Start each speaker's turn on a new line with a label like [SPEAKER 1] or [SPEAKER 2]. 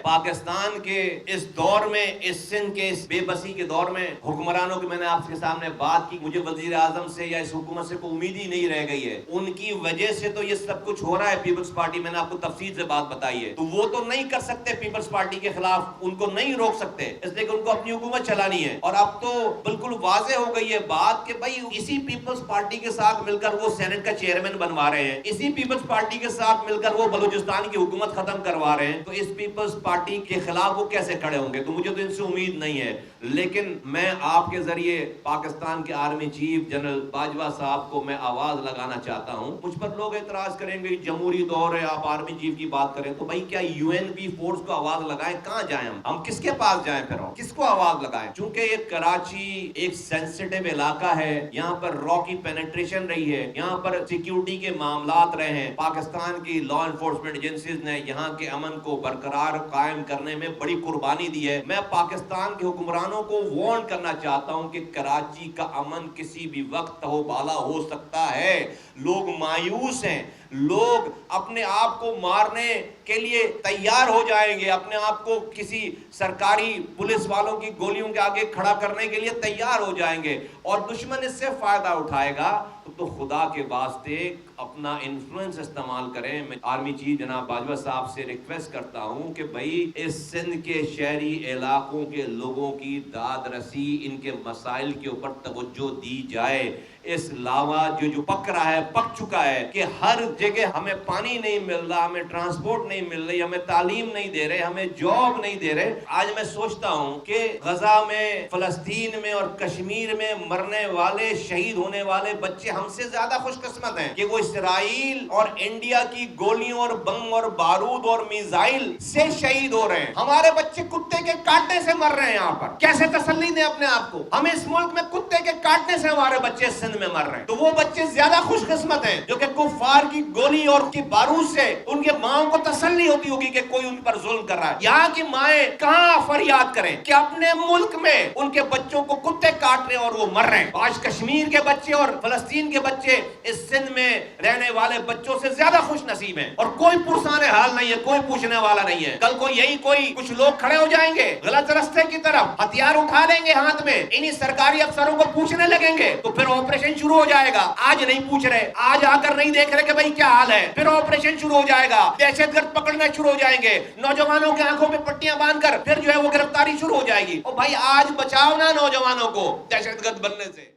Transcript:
[SPEAKER 1] پاکستان کے اس دور میں، اس سندھ کے اس بے بسی کے دور میں حکمرانوں کی میں نے آپ کے سامنے بات کی، مجھے وزیر اعظم سے یا اس حکومت سے کوئی امید ہی نہیں رہ گئی ہے. ان کی وجہ سے تو یہ سب کچھ ہو رہا ہے. پیپلز پارٹی، میں نے آپ کو تفصیل سے بات بتائی ہے، تو وہ تو نہیں کر سکتے پیپلز پارٹی کے خلاف، ان کو نہیں روک سکتے، اس لیے کہ ان کو اپنی حکومت چلانی ہے. اور اب تو بالکل واضح ہو گئی ہے بات کہ بھائی اسی پیپلز پارٹی کے ساتھ مل کر وہ سینٹ کا چیئرمین بنوا رہے ہیں، اسی پیپلز پارٹی کے ساتھ مل کر وہ بلوچستان کی حکومت ختم کروا رہے ہیں. تو اس پیپلز پارٹی کے خلاف وہ کیسے کھڑے ہوں گے؟ تو مجھے تو ان سے امید نہیں ہے. لیکن میں آپ کے ذریعے پاکستان کے آرمی چیف جنرل باجوہ صاحب کو میں آواز لگانا چاہتا ہوں. مجھ پر لوگ اعتراض کریں گے جمہوری دور ہے، آپ آرمی چیف کی بات کریں، تو بھائی کیا یو این پی فورس کو آواز لگائیں؟ کہاں جائیں ہم کس کے پاس جائیں؟ پھر کس کو آواز لگائیں؟ چونکہ یہ کراچی ایک سینسٹیو علاقہ ہے، یہاں پر را کی پینیٹریشن رہی ہے، یہاں پر سیکیورٹی کے معاملات رہے ہیں. پاکستان کی لا انفورسمنٹ ایجنسیز نے یہاں کے امن کو برقرار قائم کرنے میں بڑی قربانی دی ہے. میں پاکستان کے حکمرانوں کو وارن کرنا چاہتا ہوں کہ کراچی کا امن کسی بھی وقت تہوبالا ہو سکتا ہے. لوگ مایوس ہیں، لوگ اپنے آپ کو مارنے کے لیے تیار ہو جائیں گے، اپنے آپ کو کسی سرکاری پولیس والوں کی گولیوں کے آگے کھڑا کرنے کے لیے تیار ہو جائیں گے، اور دشمن اس سے فائدہ اٹھائے گا. تو خدا کے واسطے اپنا انفلوئنس استعمال کریں. میں آرمی چیف جناب باجوہ صاحب سے ریکویسٹ کرتا ہوں کہ بھائی اس سندھ کے شہری علاقوں کے لوگوں کی داد رسی، ان کے مسائل کے اوپر توجہ دی جائے. اس لاوا جو پک رہا ہے، پک چکا ہے کہ ہر جگہ ہمیں پانی نہیں مل رہا، ہمیں ٹرانسپورٹ نہیں مل رہی، ہمیں تعلیم نہیں دے رہے، ہمیں جاب نہیں دے رہے. آج میں سوچتا ہوں کہ غزہ میں، فلسطین میں اور کشمیر میں مرنے والے، شہید ہونے والے بچے ہم سے زیادہ خوش قسمت ہیں کہ وہ اسرائیل اور انڈیا کی گولیوں اور بم اور بارود اور میزائل سے شہید ہو رہے ہیں. ہمارے بچے کتے کے کاٹنے سے مر رہے ہیں. یہاں پر کیسے تسلی دیں اپنے آپ کو؟ ہمیں اس ملک میں کتے کے کاٹنے سے ہمارے بچے سندھ میں مر رہے ہیں. تو وہ بچے زیادہ خوش قسمت ہیں جو کہ کفار کی گولی اور کی بارود سے ان کے ماں کو تسلی ہوتی ہوگی کہ کوئی ان پر ظلم کر رہا ہے. یہاں کی مائیں کہاں فریاد کریں کہ اپنے ملک میں ان کے بچوں کو کتے کاٹ رہے ہیں اور وہ مر رہے ہیں. آج کشمیر کے بچے اور فلسطین کے بچے اس سندھ میں رہنے والے بچوں سے زیادہ خوش نصیب ہیں، اور کوئی پرسان حال نہیں ہے، کوئی پوچھنے والا نہیں ہے. کل کو یہی کوئی کچھ لوگ کھڑے ہو جائیں گے غلط رستے کی طرف، ہتھیار اٹھا لیں گے ہاتھ میں، انہی سرکاری افسروں کو پوچھنے لگیں گے، تو پھر آپریشن شروع ہو جائے گا. آج نہیں پوچھ رہے، آج آ کر نہیں دیکھ رہے کہ بھائی کیا حال ہے، پھر آپریشن شروع ہو جائے گا، دہشت گرد پکڑنے شروع ہو جائیں گے، نوجوانوں کے آنکھوں پہ پٹیاں باندھ کر پھر جو ہے وہ گرفتاری شروع ہو جائے گی. اور بھائی آج بچاؤ نا نوجوانوں کو دہشت گرد بننے سے.